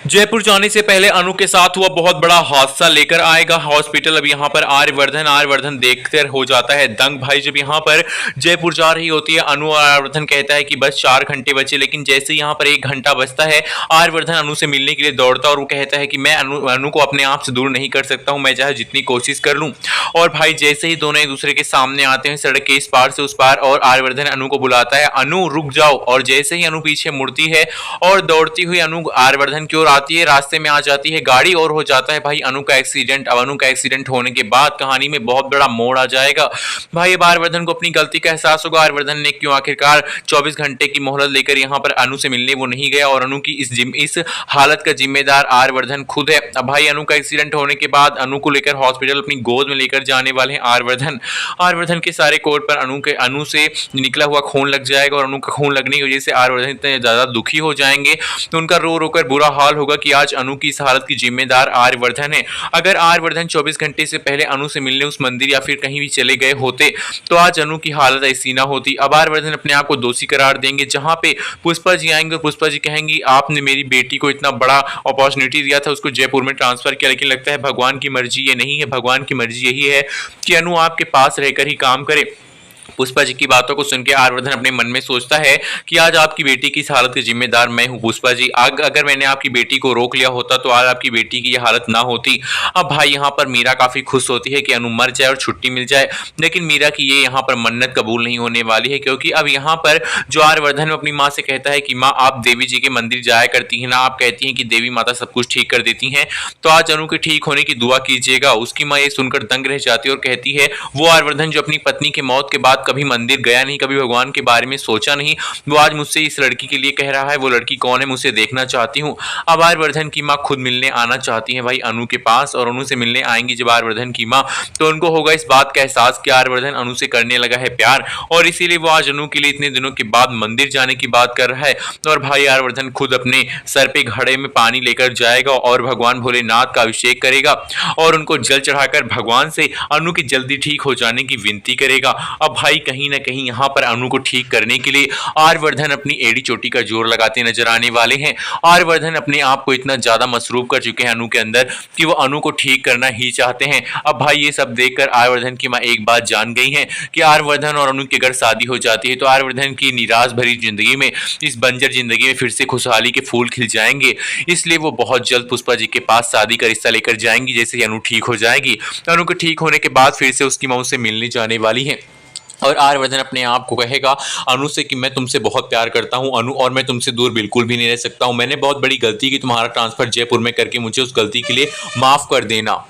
जयपुर जाने से पहले अनु के साथ हुआ बहुत बड़ा हादसा लेकर आएगा हॉस्पिटल। अब यहाँ पर आर्यवर्धन देखकर हो जाता है दंग भाई। जब यहाँ पर जयपुर जा रही होती है अनु और आर्यवर्धन कहता है कि बस 4 घंटे बचे, लेकिन जैसे यहाँ पर 1 घंटा बचता है आर्यवर्धन अनु से मिलने के लिए दौड़ता और वो कहता है कि मैं अनु को अपने आप से दूर नहीं कर सकता हूँ, मैं चाहे जितनी कोशिश कर लूँ। और भाई जैसे ही दोनों एक दूसरे के सामने आते हैं सड़क के इस पार से उस पार, और आर्यवर्धन अनु को बुलाता है, अनु रुक जाओ। और जैसे ही अनु पीछे मुड़ती है और दौड़ती हुई अनु आर्यवर्धन की ओर आती है, रास्ते में आ जाती है गाड़ी और हो जाता है भाई अनु का एक्सीडेंट। अब अनु का एक्सीडेंट होने के बाद कहानी में बहुत बड़ा मोड़ आ जाएगा। भाई अब आर्यवर्धन को अपनी गलती का एहसास होगा। आर्यवर्धन ने क्यों आखिरकार 24 घंटे की मोहलत लेकर यहाँ पर अनु से मिलने वो नहीं गया, और अनु की इस हालत का जिम्मेदार आर्यवर्धन खुद है। अब भाई अनु का एक्सीडेंट होने के बाद अनु को लेकर हॉस्पिटल अपनी गोद में लेकर जाने वाले हैं आर्यवर्धन के सारे कोट पर अनु से निकला हुआ खून लग जाएगा, और अनु का खून लगने की वजह से आर्यवर्धन इतने ज्यादा दुखी हो जाएंगे तो उनका रो रो कर बुरा हाल होगा कि आज अनु की इस हालत की जिम्मेदार आर्यवर्धन है। अगर आर्यवर्धन 24 घंटे से पहले अनु से मिलने उस मंदिर या फिर कहीं भी चले गए होते तो आज अनु की हालत ऐसी ना होती। अब आर्यवर्धन अपने आप को दोषी करार देंगे। जहां पे पुष्पा जी आएंगे और पुष्पा जी कहेंगी आपने मेरी बेटी को इतना बड़ा अपॉर्चुनिटी दिया था, उसको जयपुर में ट्रांसफर किया, लेकिन लगता है भगवान की मर्जी ये नहीं है। भगवान की मर्जी यही है कि अनु आपके पास रहकर ही काम करे। पुष्पा जी की बातों को सुनकर आर्यवर्धन अपने मन में सोचता है कि आज आपकी बेटी की इस हालत की जिम्मेदार मैं हूं पुष्पा जी। अगर मैंने आपकी बेटी को रोक लिया होता तो आज आपकी बेटी की यह हालत ना होती। अब भाई यहाँ पर मीरा काफी खुश होती है कि अनु मर जाए और छुट्टी मिल जाए, लेकिन मीरा की ये यहाँ पर मन्नत कबूल नहीं होने वाली है, क्योंकि अब यहाँ पर जो आर्यवर्धन अपनी माँ से कहता है कि माँ आप देवी जी के मंदिर जाया करती है ना, आप कहती हैं कि देवी माता सब कुछ ठीक कर देती हैं, तो आज अनु के ठीक होने की दुआ कीजिएगा। उसकी माँ ये सुनकर दंग रह जाती है और कहती है वो आर्यवर्धन जो अपनी पत्नी के मौत के बाद कभी मंदिर गया नहीं, कभी भगवान के बारे में सोचा नहीं, वो आज मुझसे इस लड़की के लिए कह रहा है। वो लड़की कौन है, मुझसे देखना चाहती हूँ। अब आर्यवर्धन की माँ खुद मिलने आना चाहती है भाई अनु के पास, और अनु से मिलने आएंगी जब आर्यवर्धन की माँ तो उनको होगा इस बात का एहसास कि आर्यवर्धन अनु से करने लगा है प्यार, और इसीलिए वो आज अनु के लिए इतने दिनों के बाद मंदिर जाने की बात कर रहा है। और भाई आर्यवर्धन खुद अपने सर पे घड़े में पानी लेकर जाएगा और भगवान भोलेनाथ का अभिषेक करेगा और उनको जल चढ़ाकर भगवान से अनु की जल्दी ठीक हो जाने की विनती करेगा। अब भाई कहीं ना कहीं यहाँ पर अनु को ठीक करने के लिए आर्यवर्धन अपनी एड़ी चोटी का जोर लगाते नजर आने वाले हैं। आर्यवर्धन अपने आप को इतना ज्यादा मसरूफ कर चुके हैं अनु के अंदर कि वो अनु को ठीक करना ही चाहते हैं। अब भाई ये सब देखकर आर्यवर्धन की माँ एक बात जान गई है कि आर्यवर्धन और अनु की अगर शादी हो जाती है तो आर्यवर्धन की निराश भरी जिंदगी में, इस बंजर जिंदगी में फिर से खुशहाली के फूल खिल जाएंगे। इसलिए वो बहुत जल्द पुष्पा जी के पास शादी का रिश्ता लेकर जाएंगी जैसे ही अनु ठीक हो जाएगी। अनु के ठीक होने के बाद फिर से उसकी माँ उससे मिलने जाने वाली है, और आर्यवर्धन अपने आप को कहेगा अनु से कि मैं तुमसे बहुत प्यार करता हूं अनु, और मैं तुमसे दूर बिल्कुल भी नहीं रह सकता हूं। मैंने बहुत बड़ी गलती की तुम्हारा ट्रांसफर जयपुर में करके, मुझे उस गलती के लिए माफ कर देना।